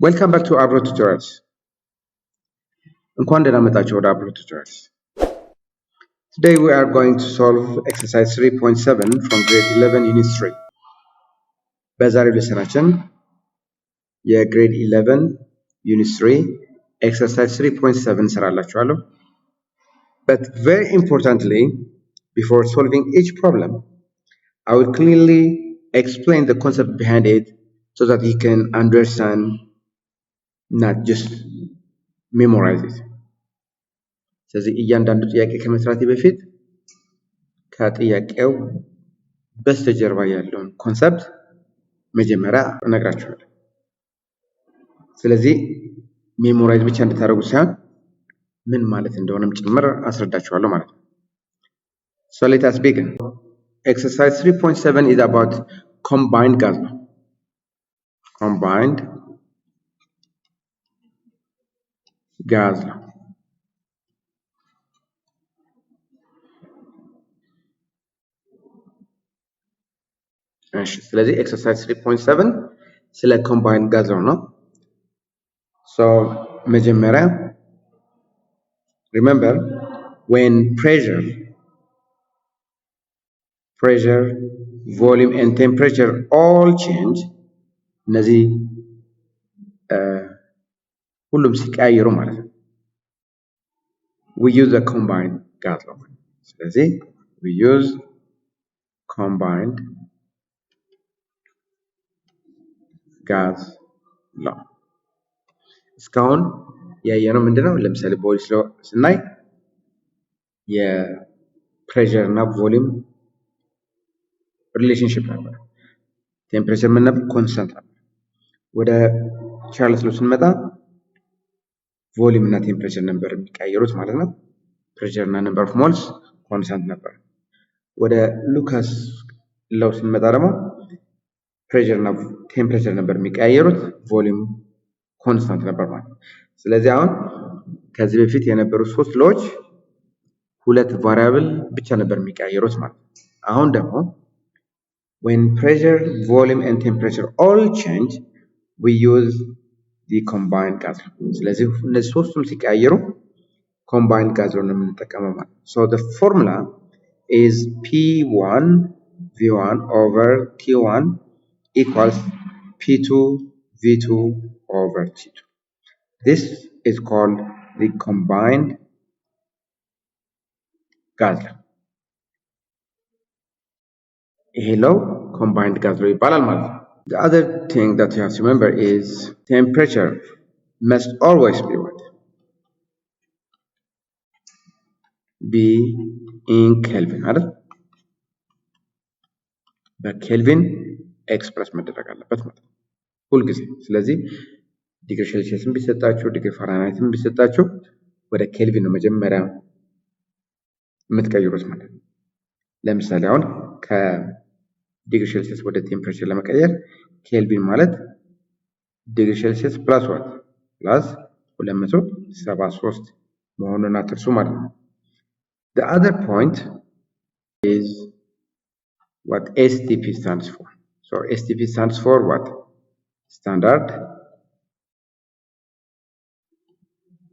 Welcome back to Abro Tutorials. እንኳን ደህና መጣችሁ ወደ Abro Tutorials. Today we are going to solve exercise 3.7 from grade 11 unit 3. በዛሬው ሌሰናችን የgrade 11 unit 3 exercise 3.7 ሰራላችኋለሁ. But very importantly, before solving each problem, I will clearly explain the concept behind it so that you can understand, not just memorize it. ስለዚህ እያንዳንዱ ጥያቄ ከመስራቴ በፊት ከጥያቄው በስተጀርባ ያለውን ኮንሰፕት መጀመሪያ እነግራችኋለሁ። ስለዚህ ሜሞራይዝ ብቻ እንድታደርጉ ሳይሆን ምን ማለት እንደሆነም ጭምር አስረዳችኋለሁ ማለት ነው። So let us begin. Exercise 3.7 is about combined gas law. Combined gas law. ስለዚህ exercise 3.7 ስለ combined gas law ነው። So መጀመሪያ remember when pressure, volume and temperature all change, እነዚህ ሁሉም ሲቀያየሩ ማለት ነው, we use a combined gas law. ስለዚህ we use combined gas law. እስካሁን ያየነው ምንድነው? ለምሳሌ ቦይስ ሎ ስናይ የፕሬሸር እና ቮሊዩም ሪሌሽንሺፕ ነበር። ቴምፕሬቸር ምን ነበር? ኮንስታንት ነበር። ወደ ቻርልስ ሎ ስንመጣ ቮሊዩም እና ቴምፕሬቸር ነበር የሚቀያየሩት ማለት ነው። ፕሬሸር እና ነምበር ኦፍ ሞልስ ኮንስታንት ነበር። ወደ ሉካስ ሎ ስንመጣ ደግሞ ፕሬሸር እና ቴምፕሬቸር ነበር የሚቀያየሩት፣ ቮሊዩም ኮንስታንት ነበር ማለት ነው። ስለዚህ አሁን ከዚህ በፊት የነበሩ ሶስት ሎዎች ሁለት ቫሪያብል ብቻ ነበር የሚቀያየሩት ማለት ነው። አሁን ደግሞ when pressure, volume and temperature all change, we use the combined gas law. ስለዚህ እነዚህ ሶስቱም ሲቀያየሩ combined gas law ነው የምንጠቀመው ማለት ነው። So the formula is P1 V1 over T1 equals P2 V2 over T2. This is called the combined gas law. ይሄ ለው combined gas law ይባላል ማለት ነው። The other thing that you have to remember is temperature must always be what? Be in Kelvin አይደል? በኬልቪን ኤክስፕረስ መደረግ አለበት ማለት ነው ሁልጊዜ። ስለዚህ ዲግሪ ሴልሺየስን ቢሰጣችሁ ዲግሪ ፋራናይትን ቢሰጣችሁ ወደ ኬልቪን ነው መጀመሪያ የምትቀይሩት ማለት ነው። ለምሳሌ አሁን ከዲግሪ ሴልሺየስ ወደ ቴምፕሬቸር ለመቀየር ኬልቪን ማለት ዲግሪ ሴልሺየስ ፕላስ ዋት ፕላስ 273 መሆኑን አትርሱ ማለት ነው። The other point is what STP stands for. So STP stands for what? Standard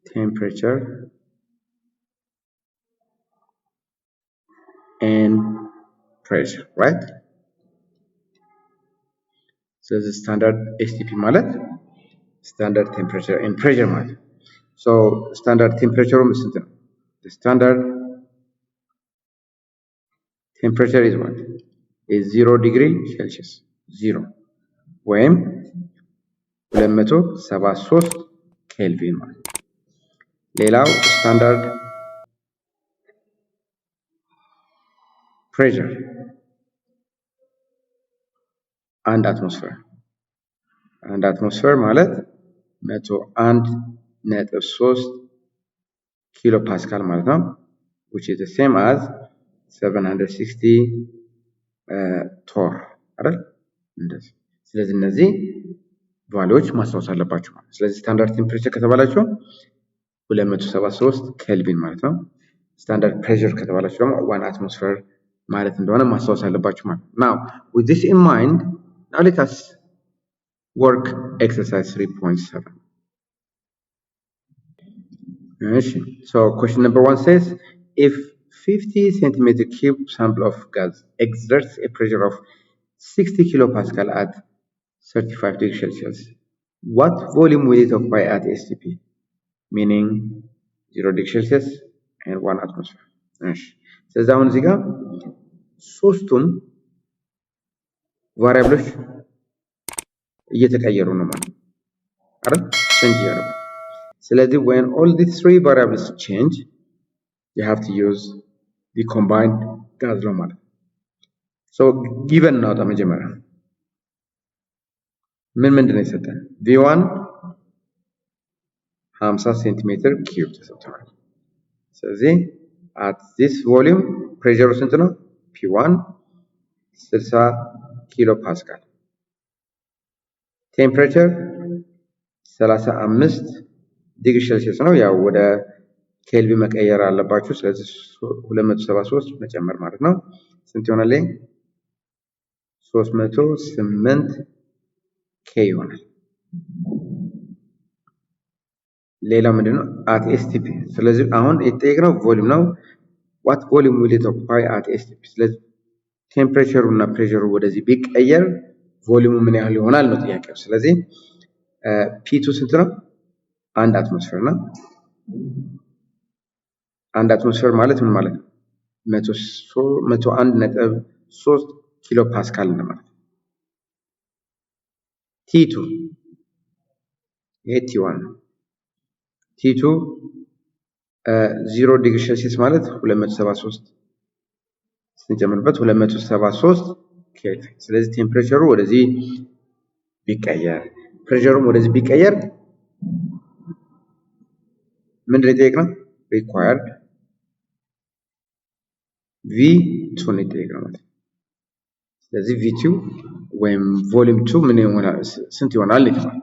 temperature and pressure, right? So the standard STP ማለት standard temperature and pressure ማለት. So standard temperature ስንት ነው? The standard temperature is what? Is 0 degree Celsius 0 ወይም 273 ኬልቪን ማለት። ሌላው ስታንዳርድ pressure አንድ አትሞስፌር ማለት 101.3 ኪሎ ፓስካል ማለት ነው, which is the same as 760 ቶር አይደል? እንደዚህ። ስለዚህ እነዚህ ቫልዩዎች ማስታወስ አለባችሁ ማለት ነው። ስለዚህ ስታንዳርድ ቴምፕሬቸር ከተባላችሁ 273 ኬልቪን ማለት ነው። ስታንዳርድ ፕሬሸር ከተባላችሁ ደግሞ 1 አትሞስፌር ማለት እንደሆነ ማስታወስ አለባችሁ ማለት ነው። Now with this in mind, now let us work exercise 3.7. So question number 1 says, if 50 centimeter cube sample of gas exerts a pressure of 60 kilopascal at 35 degrees Celsius, what volume will it occupy at STP? Meaning 0 degrees Celsius and 1 atmosphere. ስለዚህ አሁን እዚህ ጋር ሶስቱም ቫሪያብሎች እየተቀየሩ ነው ማለት ነው አይደል? ቼንጅ እያደረጉ ስለዚህ when all these three variables change you have to use the combined gas law ማለት ነው። so given እናውጣ መጀመሪያ ምንድን ነው የሰጠን? v1 50 ሴንቲሜትር ኪዩብ ተሰጥቷል። ስለዚህ at this volume pressure ስንት ነው? p1 60 ኪሎ ፓስካል ቴምፕሬቸር 35 ዲግሪ ሴልሲየስ ነው። ያው ወደ ኬልቪን መቀየር አለባችሁ። ስለዚህ 273 መጨመር ማለት ነው። ስንት ይሆናል? 308 ኬ ይሆናል። ሌላው ምንድነው? at STP። ስለዚህ አሁን የተጠየቅነው ቮሊዩም ነው። what volume will it occupy at STP? ስለዚህ ቴምፕሬቸሩ እና ፕሬሸሩ ወደዚህ ቢቀየር ቮሊዩሙ ምን ያህል ይሆናል ነው ጥያቄው። ስለዚህ P2 ስንት ነው? 1 አትሞስፌር ነው። 1 አትሞስፌር ማለት ምን ማለት ነው? 101.3 ኪሎ ፓስካል እንደማለት ነው። T2 ይሄ T1 ነው። T2 0 ዲግሪ ሴልሲየስ ማለት 273 ስንጨምርበት 273 ኬልቪን። ስለዚህ ቴምፕሬቸሩ ወደዚህ ቢቀየር ፕሬሸሩም ወደዚህ ቢቀየር ምንድነው የጠየቅነው? required V2 ነው የጠየቅነው ማለት ነው። ስለዚህ V2 ወይም ቮሊዩም 2 ምን ይሆናል? ስንት ይሆናል ይባላል።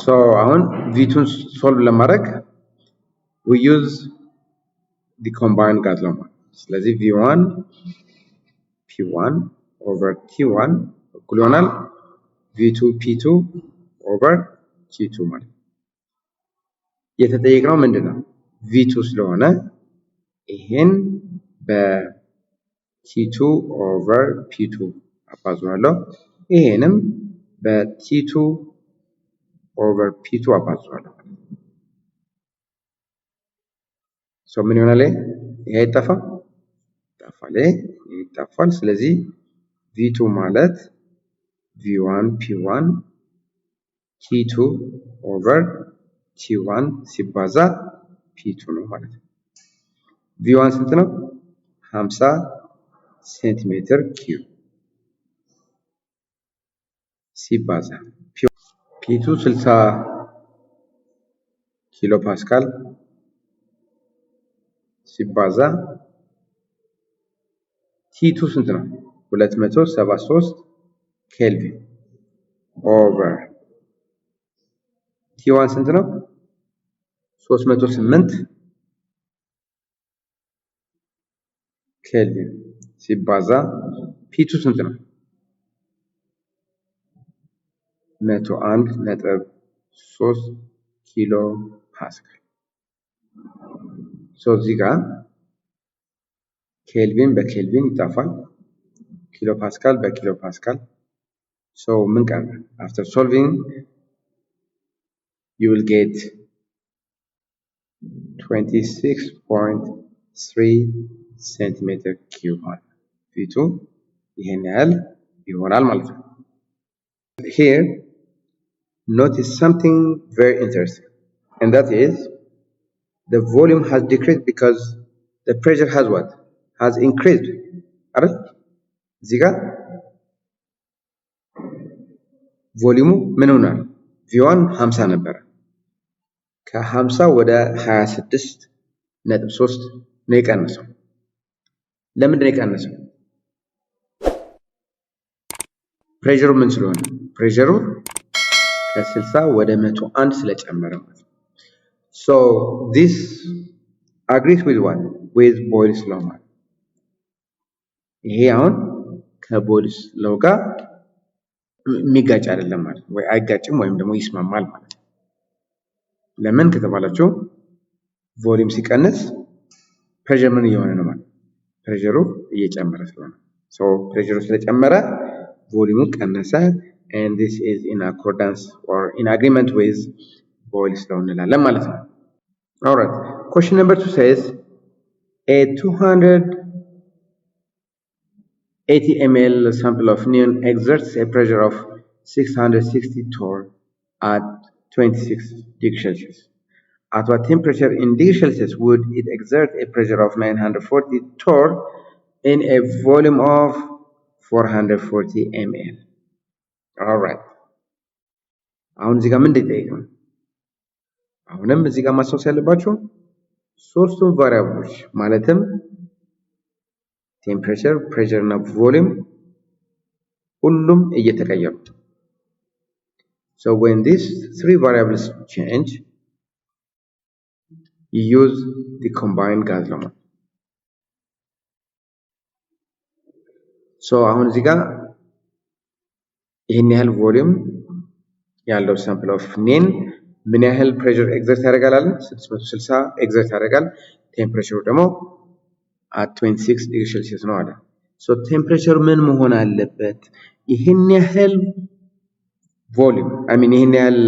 so አሁን V2 ሶልቭ ለማድረግ we use the combined gas law ማለት ነው። ስለዚህ V1 P1 over T1 እኩል ይሆናል V2 P2 over T2 ማለት ነው። የተጠየቅነው ምንድነው? V2 ስለሆነ ይሄን በT2 over P2 አባዛዋለሁ። ይሄንም በT2 over P2 አባዛዋለሁ። so ምን ይሆናል? ይሄ ይጠፋል ይጠፋል። ስለዚህ V2 ማለት V1 P1 T2 over T1 ሲባዛ P2 ነው ማለት ነው። V1 ስንት ነው? 50 ሴንቲሜትር ኪዩብ ሲባዛ P2 60 ኪሎ ፓስካል ሲባዛ T2 ስንት ነው? 273 ኬልቪን ኦቨር T1 ስንት ነው? 308 ኬልቪን ሲባዛ P2 ስንት ነው? 101.3 ኪሎ ፓስካል። so እዚህ ጋር ኬልቪን በኬልቪን ይጣፋል፣ ኪሎ ፓስካል በኪሎ ፓስካል። so ምን ቀረ? after solving you will get 26.3 centimeter cube ማለት ነው። V2 ይሄን ያህል ይሆናል ማለት ነው። here notice something very interesting, and that is the volume has decreased because the pressure has what? Has increased. አይደል? እዚህ ጋር ቮሊዩሙ ምን ሆኗል? V1 50 ነበር። ከ50 ወደ 26.3 ነው የቀነሰው። ለምንድን ነው የቀነሰው? ፕሬሸሩ ምን ስለሆነ? ፕሬሸሩ ከ60 ወደ 101 ስለጨመረ ማለት ነው። so this agrees with what? with Boyle's law ማለት ይሄ አሁን ከቦይልስ ሎው ጋር የሚጋጭ አይደለም ማለት ወይ አይጋጭም ወይም ደግሞ ይስማማል ማለት ነው። ለምን ከተባላችሁ ቮሊዩም ሲቀንስ ፕሬሸር ምን እየሆነ ነው ማለት ፕሬሸሩ እየጨመረ ስለሆነ ፕሬሸሩ ስለጨመረ ቮሊዩሙ ቀነሰ and this is in accordance or in agreement with ቦይልስ ሎው እንላለን ማለት ነው። alright, question number 2 says a 280 ml sample of neon exerts a pressure of 660 torr at 26 degrees Celsius. At what temperature in degrees Celsius would it exert a pressure of 940 torr in a volume of 440 ml? Alright. አሁን እዚህ ጋር ምን እንደጠየቅ ነው? አሁንም እዚህ ጋር ማስታወስ ያለባችሁ ሶስቱም ቫሪያብሎች ማለትም ቴምፕሬቸር፣ ፕሬሸር እና ቮሊዩም ሁሉም እየተቀየሩ so when these three variables change you use the combined gas law. so አሁን እዚህ ጋር ይሄን ያህል ቮሊዩም ያለው ሳምፕል ኦፍ ኔን ምን ያህል ፕሬሸር ኤግዘርት ያደርጋል አለ 660 ኤግዘርት ያደርጋል። ቴምፕሬቸሩ ደግሞ at 26 ዲግሪ ሴልሺየስ ነው አለ። ሶ ቴምፕሬቸሩ ምን መሆን አለበት? ይሄን ያህል ቮሊዩም ይሄን ያህል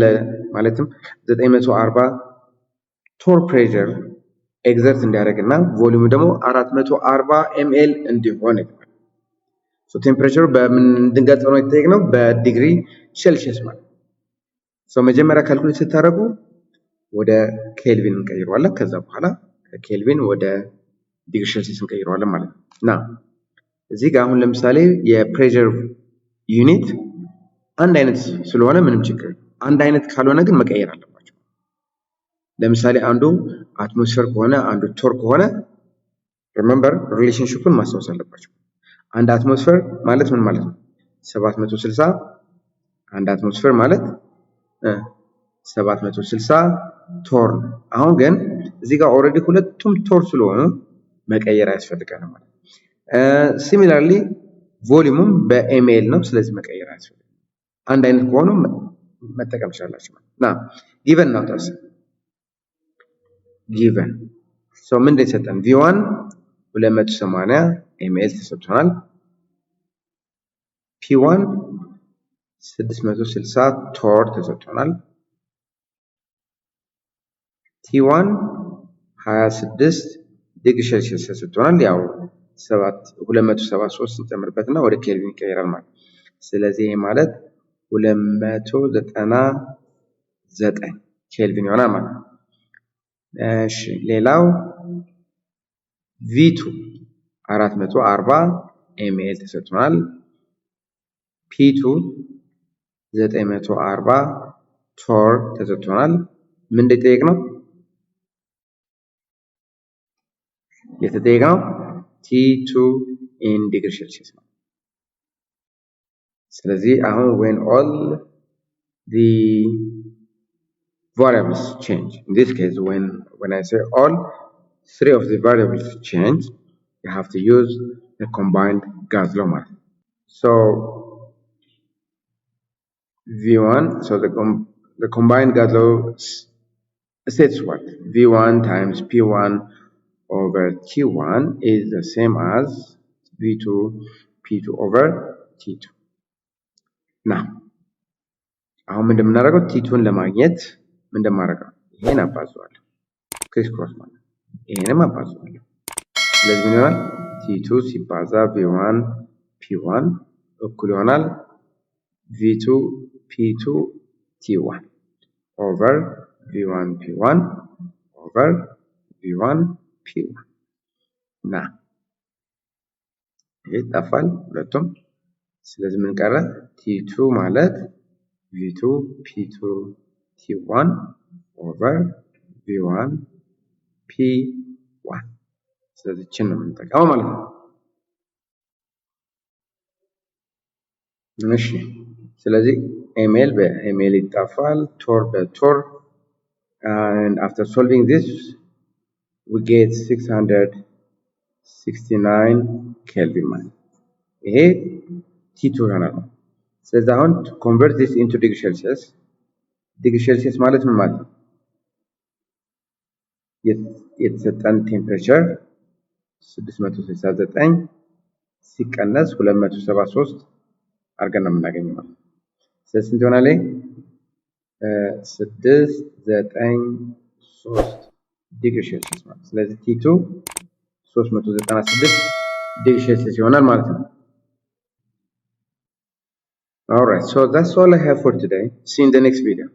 ማለትም 940 ቶር ፕሬሸር ኤግዘርት እንዲያደርግና ቮሊዩሙ ደግሞ 440 ml እንዲሆን ሶ ቴምፕሬቸሩ በምን እንድንገልጸው ነው የተጠየቅነው? በዲግሪ ሴልሺየስ ማለት ሶ መጀመሪያ ካልኩሌት ስታደርጉ ወደ ኬልቪን እንቀይረዋለን። ከዛ በኋላ ከኬልቪን ወደ ዲግሪ ሴልሺየስ እንቀይረዋለን ማለት ነው። እና እዚህ ጋር አሁን ለምሳሌ የፕሬሸር ዩኒት አንድ አይነት ስለሆነ ምንም ችግር፣ አንድ አይነት ካልሆነ ግን መቀየር አለባቸው። ለምሳሌ አንዱ አትሞስፌር ከሆነ አንዱ ቶር ከሆነ ሪሜምበር ሪሌሽንሺፑን ማስታወስ አለባቸው። አንድ አትሞስፌር ማለት ምን ማለት ነው? 760 አንድ አትሞስፌር ማለት 760 ቶር ነው። አሁን ግን እዚህ ጋር ኦልሬዲ ሁለቱም ቶር ስለሆኑ መቀየር አያስፈልገንም ማለት ነው። ሲሚላርሊ ቮሊዩሙም በኤምኤል ነው፣ ስለዚህ መቀየር አያስፈልግም። አንድ አይነት ከሆኑ መጠቀም ይችላልላችሁ ማለት ነው። ጊቨን ነው ታስ ጊቨን ሶ ምን እንደሰጠን V1 280 ml ተሰጥቷል። P1 660 ቶር ተሰጥቷል። T1 26 ዲግሪ ሴልሺየስ ተሰጥቷል። ያው 273 እንጨምርበትና ወደ ኬልቪን ይቀየራል ማለት። ስለዚህ ይሄ ማለት 299 ኬልቪን ይሆናል ማለት ነው። እሺ ሌላው V2 440 ml ተሰጥቷል። P2 940 ቶር ተሰጥቷል። ምን እንደጠየቅነው? የተጠየቅነው T2 in degree Celsius ነው። ስለዚህ አሁን when all the variables change, in this case when I say all three of the variables change, you have to use the combined gas law ማለት ነው። So V1, so the combined gas law states what? V1 times P1 over T1 is the same as V2 P2 over T2. Now, አሁን ምን እንደምናደርገው T2ን ለማግኘት ምን እንደማደርገው ይሄን አባዛዋለሁ ክሪስ ክሮስ ማለት ይሄንም አባዛዋለሁ። ስለዚህ ምን ይሆናል? T2 ሲባዛ V1 P1 እኩል ይሆናል V2 P2 T1 over V1 P1 over V1 P1 ና ይሄ ጠፋል ሁለቱም። ስለዚህ ምን ቀረ? T2 ማለት V2 P2 T1 over V1 P1 ስለዚህ እችን ነው የምንጠቀመው ማለት ነው። እሺ ስለዚህ ml በml ይጣፋል፣ ቶር በቶር and after solving this we get 669 Kelvin ማለት ይሄ ቲ2 ይሆናል። ስለዚህ አሁን ኮንቨርት ዲስ ኢንቱ ዲግሪ ሴልሲየስ፣ ዲግሪ ሴልሲየስ ማለት ምን ማለት ነው? የተሰጠን ቴምፕሬቸር 669 ሲቀነስ 273 አድርገን ነው የምናገኘው ማለት ነው። ስለዚህ ስንት ይሆናል? 693 ዲግሪ ሴልሲየስ ማለት ነው። ስለዚህ ቲ2 396 ዲግሪ ሴልሲየስ ይሆናል ማለት ነው። Alright, so that's all I have for today. See you in the next video.